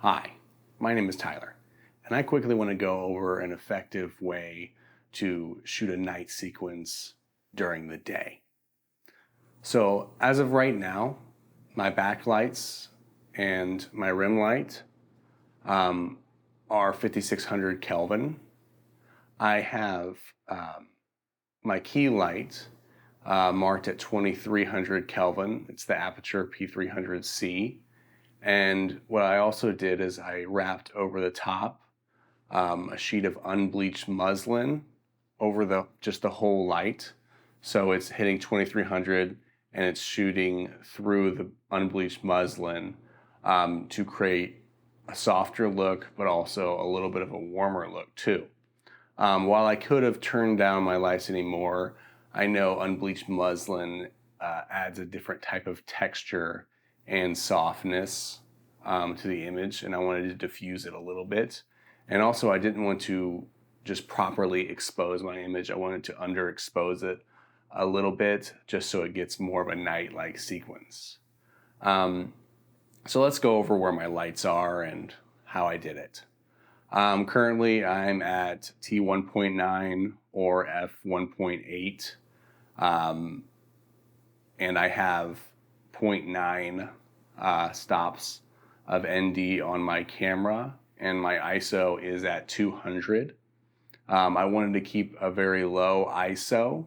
Hi, my name is Tyler, and I quickly want to go over an effective way to shoot a night sequence during the day. So as of right now, my backlights and my rim light are 5600 Kelvin. I have my key light marked at 2300 Kelvin. It's the Aperture P300C. And what I also did is I wrapped over the top a sheet of unbleached muslin over just the whole light. So it's hitting 2300 and it's shooting through the unbleached muslin to create a softer look, but also a little bit of a warmer look too. While I could have turned down my lights anymore, I know unbleached muslin adds a different type of texture and softness to the image, and I wanted to diffuse it a little bit. And also I didn't want to just properly expose my image. I wanted to underexpose it a little bit just so it gets more of a night-like sequence. So let's go over where my lights are and how I did it. Currently I'm at T1.9 or f1.8, and I have 0.9 stops of ND on my camera, and my ISO is at 200. I wanted to keep a very low ISO.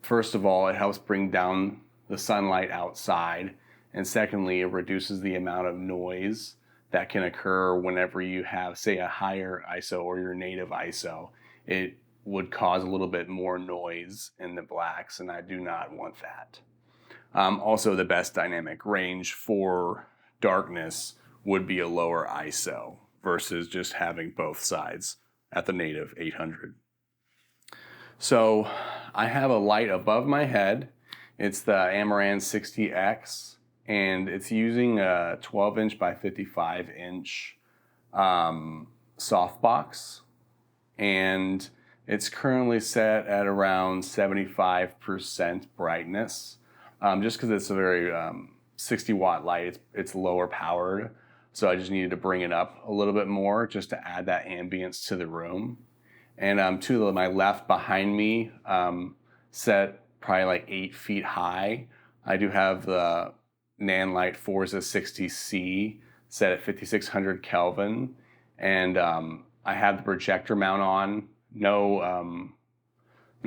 First of all, it helps bring down the sunlight outside, and secondly, it reduces the amount of noise that can occur whenever you have, say, a higher ISO or your native ISO. It would cause a little bit more noise in the blacks, and I do not want that. Also, the best dynamic range for darkness would be a lower ISO versus just having both sides at the native 800. So I have a light above my head. It's the Amaran 60X, and it's using a 12-inch by 55-inch softbox, and it's currently set at around 75% brightness. Just because it's a very 60-watt light, it's lower powered, so I just needed to bring it up a little bit more just to add that ambience to the room. And to my left behind me, set probably like 8 feet high, I do have the Nanlite Forza 60C set at 5600 Kelvin, and I have the projector mount on. No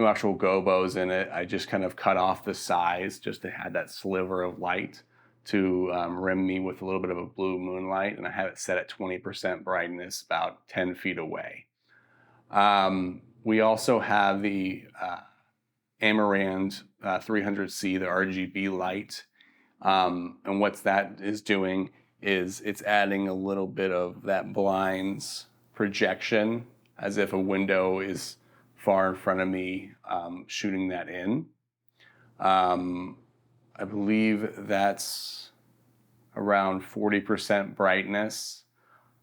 actual gobos in it. I just kind of cut off the size just to have that sliver of light to rim me with a little bit of a blue moonlight, and I have it set at 20% brightness about 10 feet away. We also have the Amaran 300C, the RGB light, and what that is doing is it's adding a little bit of that blinds projection as if a window is far in front of me, shooting that in. I believe that's around 40% brightness.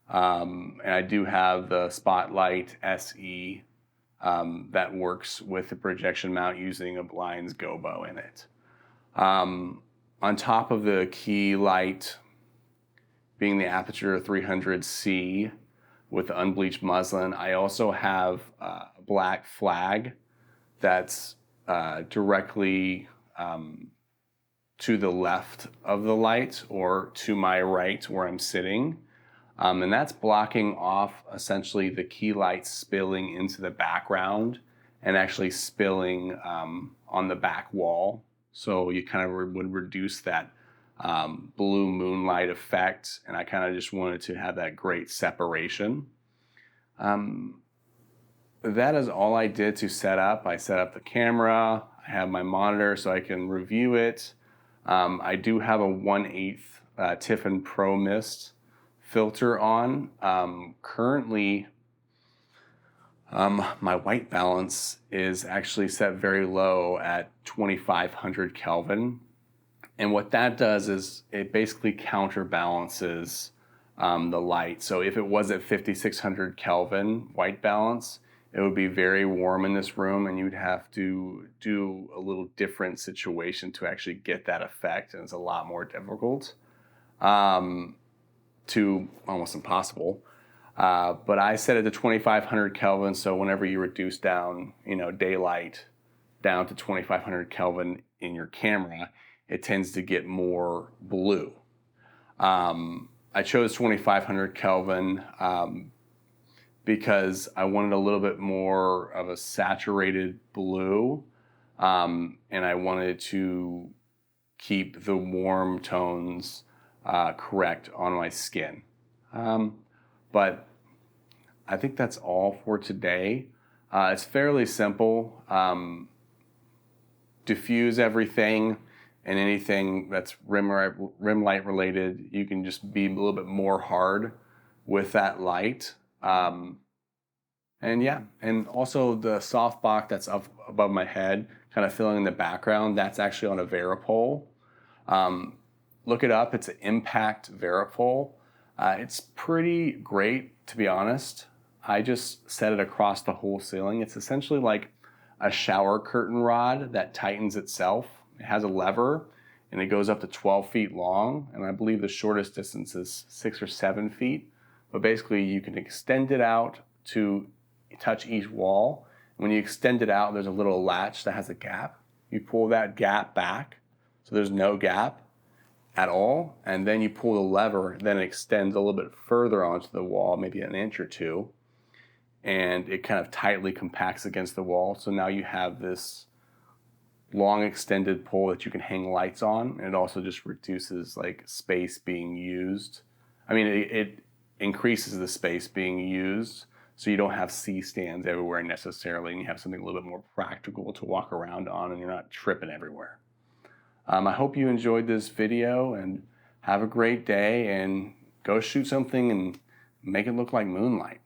And I do have the Spotlight SE that works with the projection mount using a blinds gobo in it. On top of the key light being the Aputure 300C with the unbleached muslin, I also have a black flag that's directly to the left of the light or to my right where I'm sitting. And that's blocking off essentially the key light spilling into the background and actually spilling on the back wall. So you kind of would reduce that blue moonlight effect, and I kind of just wanted to have that great separation. That is all I did to set up. I set up the camera, I have my monitor so I can review it. I do have a 1/8 Tiffin Pro Mist filter on. Currently, my white balance is actually set very low at 2500 Kelvin. And what that does is it basically counterbalances the light. So if it was at 5600 Kelvin white balance, it would be very warm in this room, and you'd have to do a little different situation to actually get that effect, and it's a lot more difficult. to almost impossible. But I set it to 2500 Kelvin, so whenever you reduce down, daylight down to 2500 Kelvin in your camera, it tends to get more blue. I chose 2500 Kelvin because I wanted a little bit more of a saturated blue, and I wanted to keep the warm tones correct on my skin. But I think that's all for today. It's fairly simple. Diffuse everything, and anything that's rim light related, you can just be a little bit more hard with that light. And yeah, and also the softbox that's up above my head, kind of filling in the background, that's actually on a Varipole. Look it up, it's an impact Varipole. It's pretty great, to be honest. I just set it across the whole ceiling. It's essentially like a shower curtain rod that tightens itself. It has a lever, and it goes up to 12 feet long, and I believe the shortest distance is 6 or 7 feet. But basically, you can extend it out to touch each wall. When you extend it out, there's a little latch that has a gap. You pull that gap back, so there's no gap at all, and then you pull the lever, then it extends a little bit further onto the wall, maybe an inch or two, and it kind of tightly compacts against the wall. So now you have this long extended pole that you can hang lights on, and it also just reduces like space being used. I mean, it increases the space being used, so you don't have C-stands everywhere necessarily, and you have something a little bit more practical to walk around on, and you're not tripping everywhere. I hope you enjoyed this video, and have a great day, and go shoot something and make it look like Moonlight.